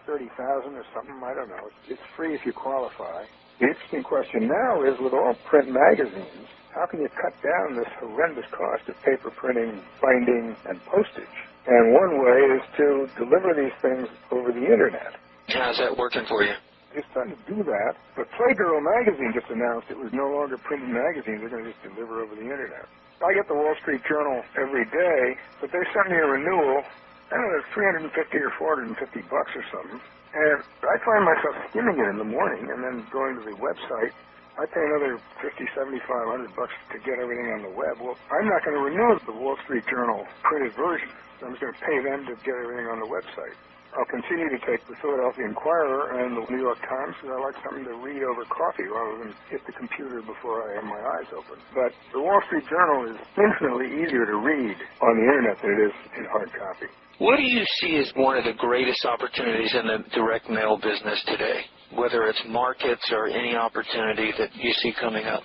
30,000 or something. I don't know. It's free if you qualify. The interesting question now is, with all print magazines, how can you cut down this horrendous cost of paper printing, binding, and postage? And one way is to deliver these things over the Internet. How's that working for you? Just trying to do that. But Playgirl magazine just announced it was no longer printed magazines. They're going to just deliver over the Internet. I get the Wall Street Journal every day, but they sent me a renewal. I don't know, it's $350 or $450 or something. And I find myself skimming it in the morning and then going to the website. I pay another $50, $75, $100 to get everything on the web. Well, I'm not going to renew the Wall Street Journal printed version. I'm just going to pay them to get everything on the website. I'll continue to take the Philadelphia Inquirer and the New York Times because I like something to read over coffee rather than hit the computer before I have my eyes open. But the Wall Street Journal is infinitely easier to read on the Internet than it is in hard copy. What do you see as one of the greatest opportunities in the direct mail business today, whether it's markets or any opportunity that you see coming up?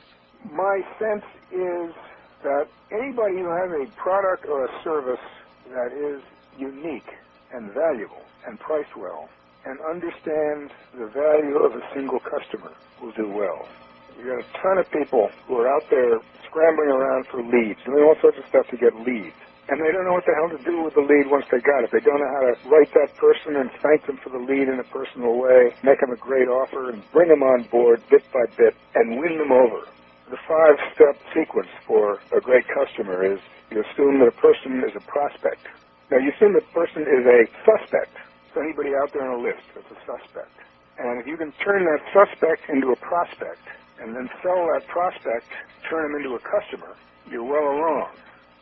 My sense is that anybody who has a product or a service that is unique and valuable and priced well and understands the value of a single customer will do well. You've got a ton of people who are out there scrambling around for leads, doing all sorts of stuff to get leads. and they don't know what the hell to do with the lead once they got it. They don't know how to write that person and thank them for the lead in a personal way, make them a great offer, and bring them on board bit by bit and win them over. The 5-step sequence for a great customer is you assume that a person is a prospect. Now, you assume that person is a suspect. So anybody out there on a list that's a suspect. And if you can turn that suspect into a prospect and then sell that prospect, turn him into a customer, you're well along.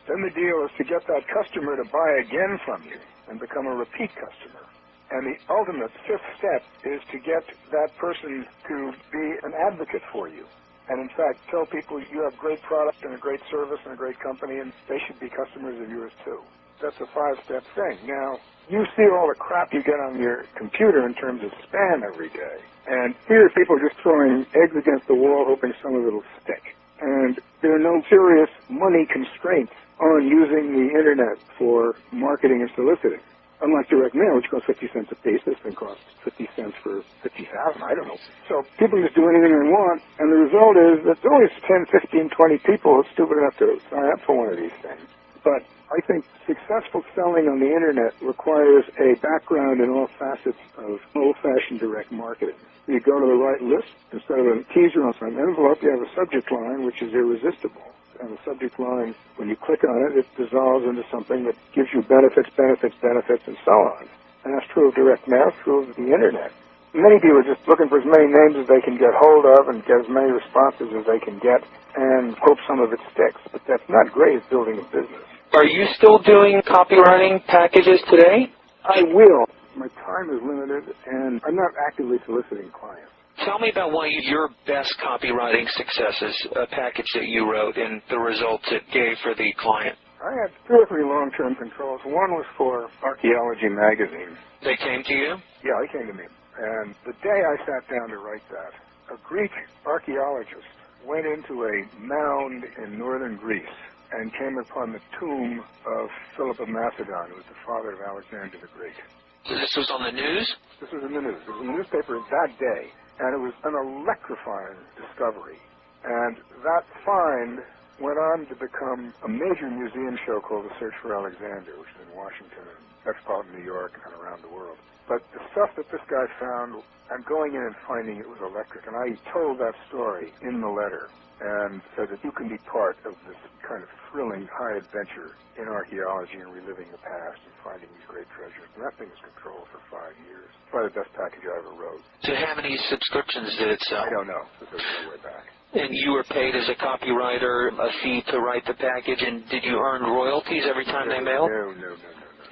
Then the deal is to get that customer to buy again from you and become a repeat customer. And the ultimate 5th step is to get that person to be an advocate for you. And in fact, tell people you have great product and a great service and a great company, and they should be customers of yours too. That's a 5-step thing. Now, you see all the crap you get on your computer in terms of spam every day. And here people are just throwing eggs against the wall hoping some of it will stick. And there are no serious money constraints on using the Internet for marketing and soliciting. Unlike direct mail, which costs 50 cents a piece, this thing costs 50 cents for 50,000, I don't know. So people just do anything they want, and the result is that there's always 10, 15, 20 people who are stupid enough to sign up for one of these things. But I think successful selling on the Internet requires a background in all facets of old-fashioned direct marketing. You go to the right list. Instead of a teaser on some envelope, you have a subject line, which is irresistible. And the subject line, when you click on it, it dissolves into something that gives you benefits, benefits, benefits, and so on. And that's true of direct mail, true of the Internet. Many people are just looking for as many names as they can get hold of and get as many responses as they can get and hope some of it sticks. But that's not great at building a business. Are you still doing copywriting packages today? I will. My time is limited, and I'm not actively soliciting clients. Tell me about one of your best copywriting successes, a package that you wrote, and the results it gave for the client. I had 2 or 3 long-term controls. One was for Archaeology magazine. They came to you? Yeah, they came to me. And the day I sat down to write that, a Greek archaeologist went into a mound in northern Greece and came upon the tomb of Philip of Macedon, who was the father of Alexander the Great. So this was on the news? This was in the news. It was in the newspaper that day, and it was an electrifying discovery. And that find went on to become a major museum show called The Search for Alexander, which is in Washington and metropolitan New York and around the world. But the stuff that this guy found, I'm going in and finding it was electric. And I told that story in the letter and said that you can be part of this kind of thrilling high adventure in archaeology and reliving the past and finding these great treasures. And that thing was controlled for 5 years. It's probably the best package I ever wrote. So how many subscriptions did it sell? I don't know. This goes way back. And you were paid as a copywriter a fee to write the package, and did you earn royalties every time they mailed? No.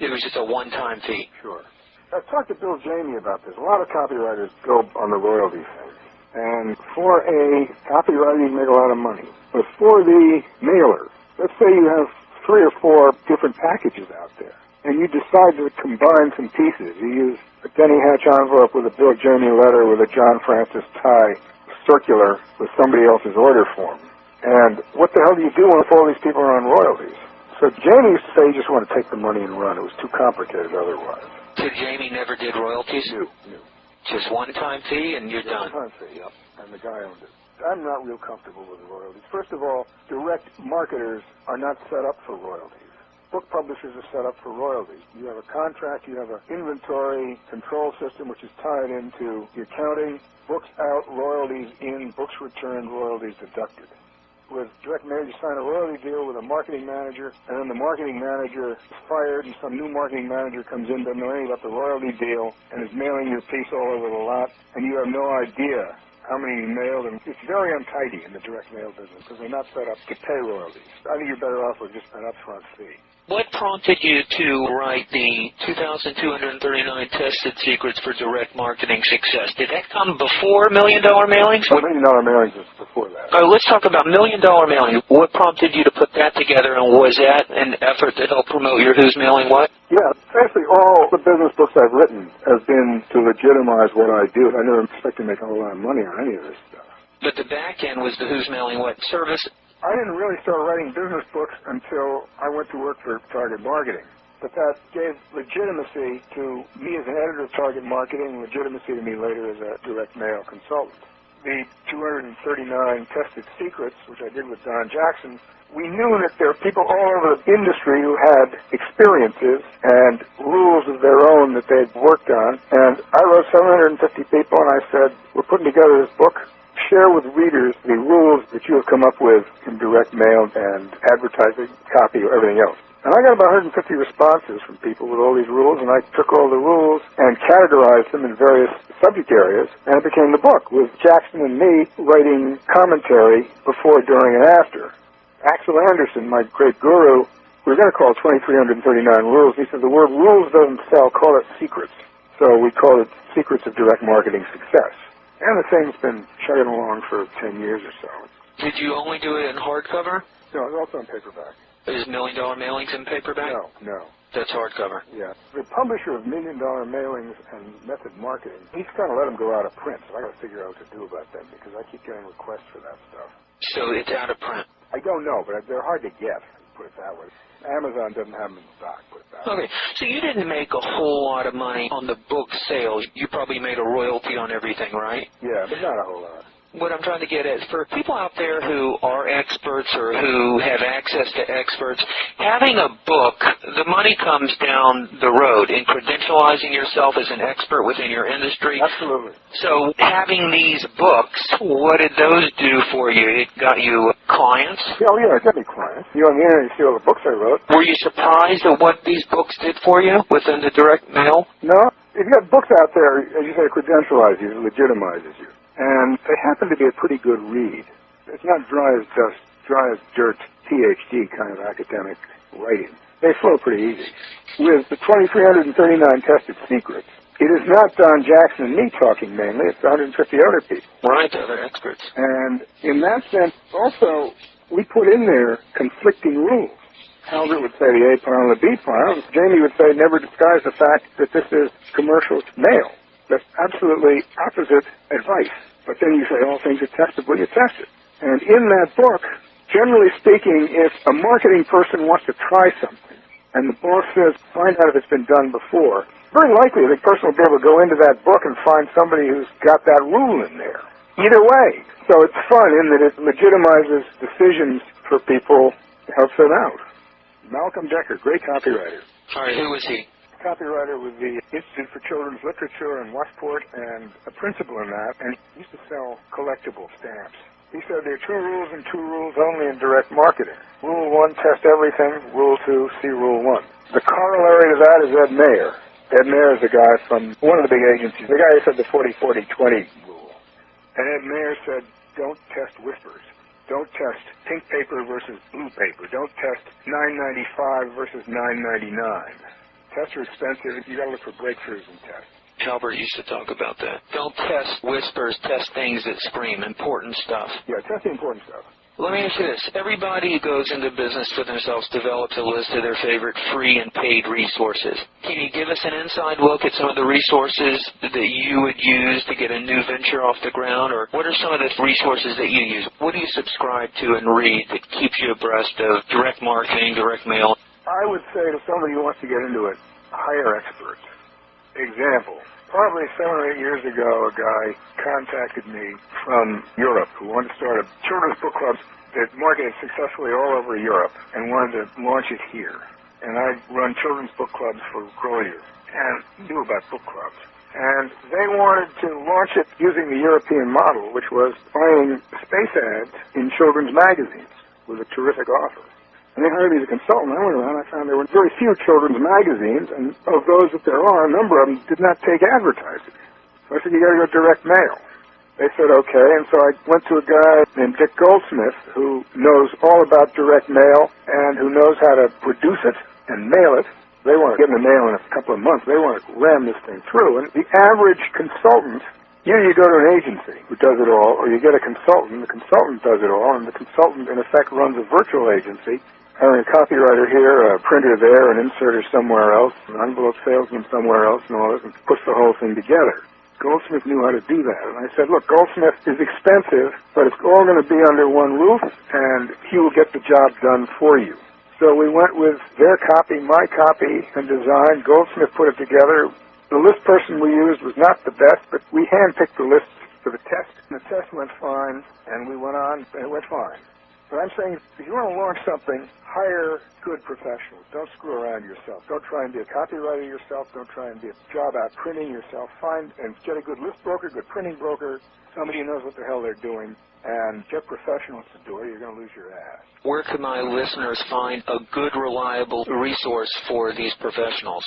It was just a one-time fee? Sure. I've talked to Bill Jamie about this. A lot of copywriters go on the royalty thing. And for a copywriter, you make a lot of money. But for the mailer, let's say you have 3 or 4 different packages out there, and you decide to combine some pieces. You use a Denny Hatch envelope with a Bill Jamie letter with a John Francis tie circular with somebody else's order form. And what the hell do you do if all these people are on royalties? So Jamie used to say you just want to take the money and run. It was too complicated otherwise. So Jamie never did royalties? No. Just one-time fee and you're done? One-time fee, yep. And the guy owned it. I'm not real comfortable with royalties. First of all, direct marketers are not set up for royalties. Book publishers are set up for royalties. You have a contract, you have an inventory control system which is tied into the accounting, books out, royalties in, books returned, royalties deducted. With direct mail, you sign a royalty deal with a marketing manager, and then the marketing manager is fired, and some new marketing manager comes in, doesn't know anything about the royalty deal, and is mailing your piece all over the lot, and you have no idea how many you mailed, and it's very untidy in the direct mail business, because they're not set up to pay royalties. I think you're better off with just an upfront fee. What prompted you to write the 2,239 tested secrets for direct marketing success? Did that come before $1 Million Mailings? $1 Million Mailings was before that. Let's talk about $1 Million Mailings. What prompted you to put that together, and was that an effort to help promote your Who's Mailing What? Yeah, basically all the business books I've written have been to legitimize what I do. I never expect to make a whole lot of money on any of this stuff. But the back end was the Who's Mailing What service. I didn't really start writing business books until I went to work for Target Marketing. But that gave legitimacy to me as an editor of Target Marketing, legitimacy to me later as a direct mail consultant. The 239 tested secrets, which I did with Don Jackson, we knew that there were people all over the industry who had experiences and rules of their own that they'd worked on. And I wrote 750 people, and I said, we're putting together this book. Share with readers the rules that you have come up with in direct mail and advertising, copy, or everything else. And I got about 150 responses from people with all these rules, and I took all the rules and categorized them in various subject areas, and it became the book, with Jackson and me writing commentary before, during, and after. Axel Anderson, my great guru, we were going to call it 2339 Rules. He said the word rules doesn't sell, call it secrets. So we called it Secrets of Direct Marketing Success. And the thing's been chugging along for 10 years or so. Did you only do it in hardcover? No, it's also in paperback. Is $1 Million Mailings in paperback? No. That's hardcover. Yeah. The publisher of $1 Million Mailings and Method Marketing, he's kind of let them go out of print, so I got to figure out what to do about them because I keep getting requests for that stuff. So it's out of print? I don't know, but they're hard to get, put it that way. Amazon doesn't have them in stock, put it that way. Okay, so you didn't make a whole lot of money on the book sales. You probably made a royalty on everything, right? Yeah, but not a whole lot. What I'm trying to get at is for people out there who are experts or who have access to experts, having a book, the money comes down the road in credentializing yourself as an expert within your industry. Absolutely. So having these books, what did those do for you? It got you clients? Oh, yeah, it got me clients. You on the internet, you see all the books I wrote. Were you surprised at what these books did for you within the direct mail? No. If you have books out there, as you say, it credentializes you, it legitimizes you. And they happen to be a pretty good read. It's not dry as dust, dry as dirt, PhD kind of academic writing. They flow pretty easy. With the 2339 Tested Secrets, it is not Don Jackson and me talking mainly, it's 150 other people. Right, other experts. And in that sense, also, we put in there conflicting rules. Albert would say the A pile and the B pile. Jamie would say never disguise the fact that this is commercial mail. That's absolutely opposite advice. But then you say all things are testable, you test it. And in that book, generally speaking, if a marketing person wants to try something, and the boss says, find out if it's been done before, very likely the person will be able to go into that book and find somebody who's got that rule in there. Either way. So it's fun in that it legitimizes decisions for people, helps them out. Malcolm Decker, great copywriter. All right, who was he? Copywriter with the Institute for Children's Literature in Westport and a principal in that, and he used to sell collectible stamps. He said there are 2 rules and 2 rules only in direct marketing. Rule 1, test everything. Rule 2, see Rule 1. The corollary to that is Ed Mayer. Ed Mayer is a guy from one of the big agencies, the guy who said the 40-40-20 rule. And Ed Mayer said, don't test whispers. Don't test pink paper versus blue paper. Don't test $9.95 versus $9.99. Tests are expensive. You got to look for breakthroughs in tests. Albert used to talk about that. Don't test whispers, test things that scream. Important stuff. Yeah, test the important stuff. Let me ask you this. Everybody who goes into business for themselves develops a list of their favorite free and paid resources. Can you give us an inside look at some of the resources that you would use to get a new venture off the ground? Or what are some of the resources that you use? What do you subscribe to and read that keeps you abreast of direct marketing, direct mail? I would say to somebody who wants to get into it, hire experts. Example, probably 7 or 8 years ago, a guy contacted me from Europe who wanted to start a children's book club that marketed successfully all over Europe and wanted to launch it here. And I run children's book clubs for Grolier and knew about book clubs. And they wanted to launch it using the European model, which was buying space ads in children's magazines with a terrific offer. And they hired me as a consultant. I went around, I found there were very few children's magazines, and of those that there are, a number of them did not take advertising. So I said, you got to go direct mail. They said, okay, and so I went to a guy named Dick Goldsmith, who knows all about direct mail and who knows how to produce it and mail it. They want to get in the mail in a couple of months. They want to ram this thing through. And the average consultant, you go to an agency who does it all, or you get a consultant, the consultant does it all, and the consultant, in effect, runs a virtual agency, having a copywriter here, a printer there, an inserter somewhere else, an envelope salesman somewhere else, and all this, and puts the whole thing together. Goldsmith knew how to do that. And I said, look, Goldsmith is expensive, but it's all going to be under one roof, and he will get the job done for you. So we went with their copy, my copy, and design. Goldsmith put it together. The list person we used was not the best, but we handpicked the lists for the test. And the test went fine, and we went on, and it went fine. But I'm saying if you want to launch something, hire good professionals. Don't screw around yourself. Don't try and be a copywriter yourself. Don't try and be a job out printing yourself. Find and get a good list broker, good printing broker, somebody who knows what the hell they're doing, and get professionals to do it. You're going to lose your ass. Where can my listeners find a good, reliable resource for these professionals?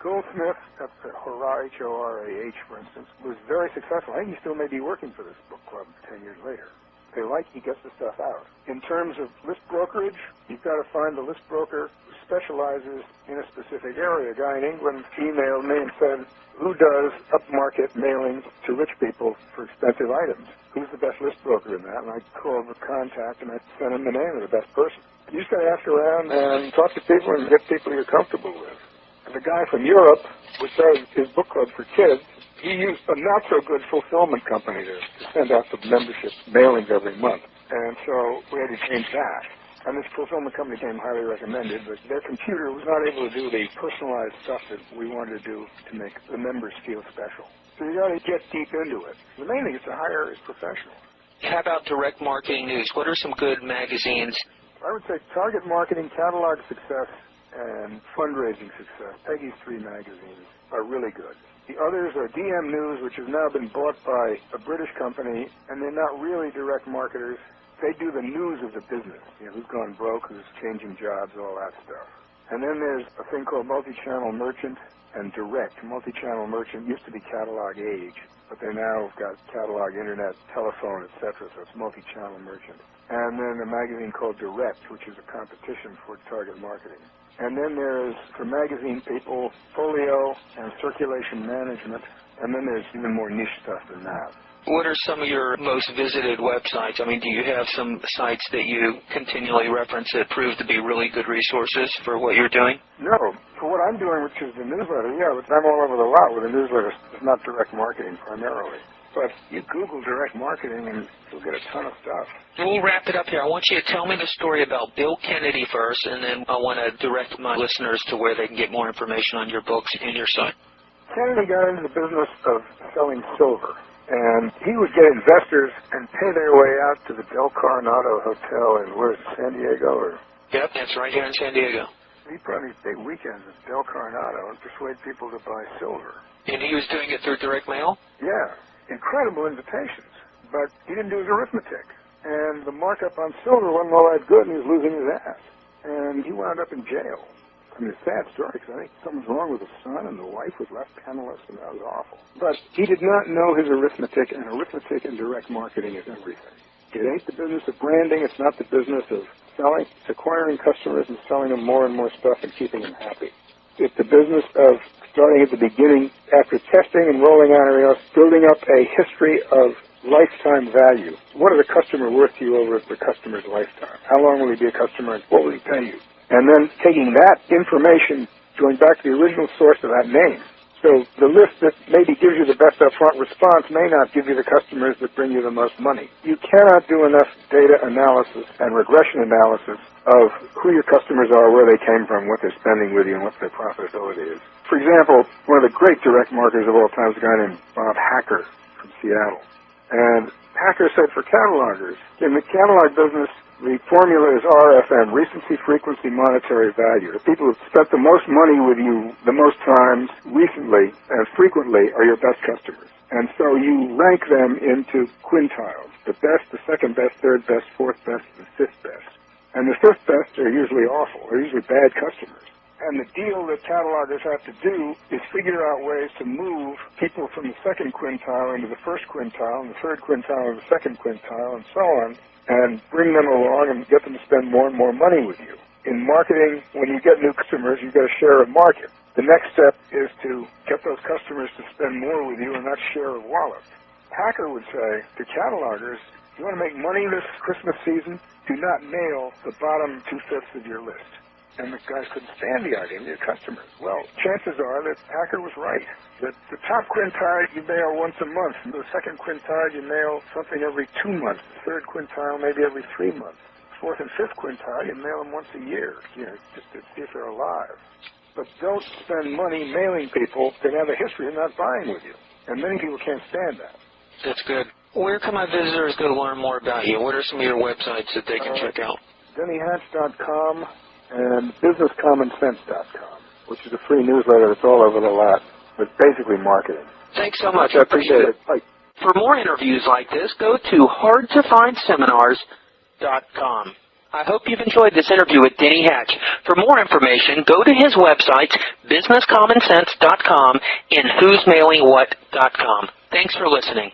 Goldsmith, that's Horah, H-O-R-A-H, for instance, was very successful. I think he still may be working for this book club 10 years later. They like he gets the stuff out. In terms of list brokerage, you've got to find the list broker who specializes in a specific area. A guy in England emailed me and said, who does upmarket mailings to rich people for expensive items? Who's the best list broker in that? And I called the contact and I sent him the name of the best person. You just got to ask around and talk to people and get people you're comfortable with. And the guy from Europe, which does his book club for kids, he used a not-so-good fulfillment company to send out the membership mailings every month. And so we had to change that. And this fulfillment company came highly recommended, but their computer was not able to do the personalized stuff that we wanted to do to make the members feel special. So you got to get deep into it. The main thing is to hire is professionals. How about direct marketing news? What are some good magazines? I would say Target Marketing, Catalog Success, and Fundraising Success. Peggy's 3 magazines are really good. The others are DM News, which has now been bought by a British company, and they're not really direct marketers. They do the news of the business, who's gone broke, who's changing jobs, all that stuff. And then there's a thing called Multi-Channel Merchant and Direct. Multi-Channel Merchant used to be Catalog Age, but they now have got Catalog Internet, Telephone, etc., so it's Multi-Channel Merchant. And then a magazine called Direct, which is a competition for target marketing. And then there's, for magazine people, Folio and Circulation Management. And then there's even more niche stuff than that. What are some of your most visited websites? I mean, do you have some sites that you continually reference that prove to be really good resources for what you're doing? No. For what I'm doing, which is the newsletter, but I'm all over the lot with the newsletter. It's not direct marketing primarily. But you Google direct marketing and you'll get a ton of stuff. We'll wrap it up here. I want you to tell me the story about Bill Kennedy first, and then I want to direct my listeners to where they can get more information on your books and your site. Kennedy got into the business of selling silver, and he would get investors and pay their way out to the Del Coronado Hotel in, where is it, San Diego? Yep, that's right here in San Diego. He'd put on these big weekends at Del Coronado and persuade people to buy silver. And he was doing it through direct mail? Yeah. Incredible invitations, but he didn't do his arithmetic. And the markup on silver wasn't all that good, and he was losing his ass. And he wound up in jail. I mean, it's a sad story, because I think something's wrong with the son, and the wife was left penniless, and that was awful. But he did not know his arithmetic, and arithmetic in direct marketing is everything. It ain't the business of branding. It's not the business of selling. It's acquiring customers and selling them more and more stuff and keeping them happy. It's the business of starting at the beginning, after testing and rolling out everything else, building up a history of lifetime value. What is a customer worth to you over the customer's lifetime? How long will he be a customer, and what will he pay you? And then taking that information, going back to the original source of that name. So the list that maybe gives you the best upfront response may not give you the customers that bring you the most money. You cannot do enough data analysis and regression analysis of who your customers are, where they came from, what they're spending with you, and what their profitability is. For example, one of the great direct marketers of all time is a guy named Bob Hacker from Seattle. And Hacker said for catalogers, in the catalog business, the formula is RFM, recency, frequency, monetary value. The people who've spent the most money with you the most times recently and frequently are your best customers. And so you rank them into quintiles, the best, the second best, third best, fourth best, and fifth best. And the fifth best are usually awful. They're usually bad customers. And the deal that catalogers have to do is figure out ways to move people from the second quintile into the first quintile, and the third quintile into the second quintile, and so on, and bring them along and get them to spend more and more money with you. In marketing, when you get new customers, you get a share of market. The next step is to get those customers to spend more with you, and that's share of wallet. Hacker would say to catalogers, you want to make money this Christmas season? Do not nail the bottom 2/5 of your list. And the guys couldn't stand the idea of your customers. Well, chances are that Hacker was right. That the top quintile you mail once a month. The second quintile you mail something every 2 months. The third quintile maybe every 3 months. Fourth and fifth quintile you mail them once a year, just to see if they're alive. But don't spend money mailing people that have a history of not buying with you. And many people can't stand that. That's good. Where can my visitors go to learn more about you? What are some of your websites that they can check out? DennyHatch.com and BusinessCommonSense.com, which is a free newsletter that's all over the lot, but basically marketing. Thanks so much. I appreciate it. Bye. For more interviews like this, go to hardtofindseminars.com. I hope you've enjoyed this interview with Denny Hatch. For more information, go to his websites, businesscommonsense.com and whosmailingwhat.com. Thanks for listening.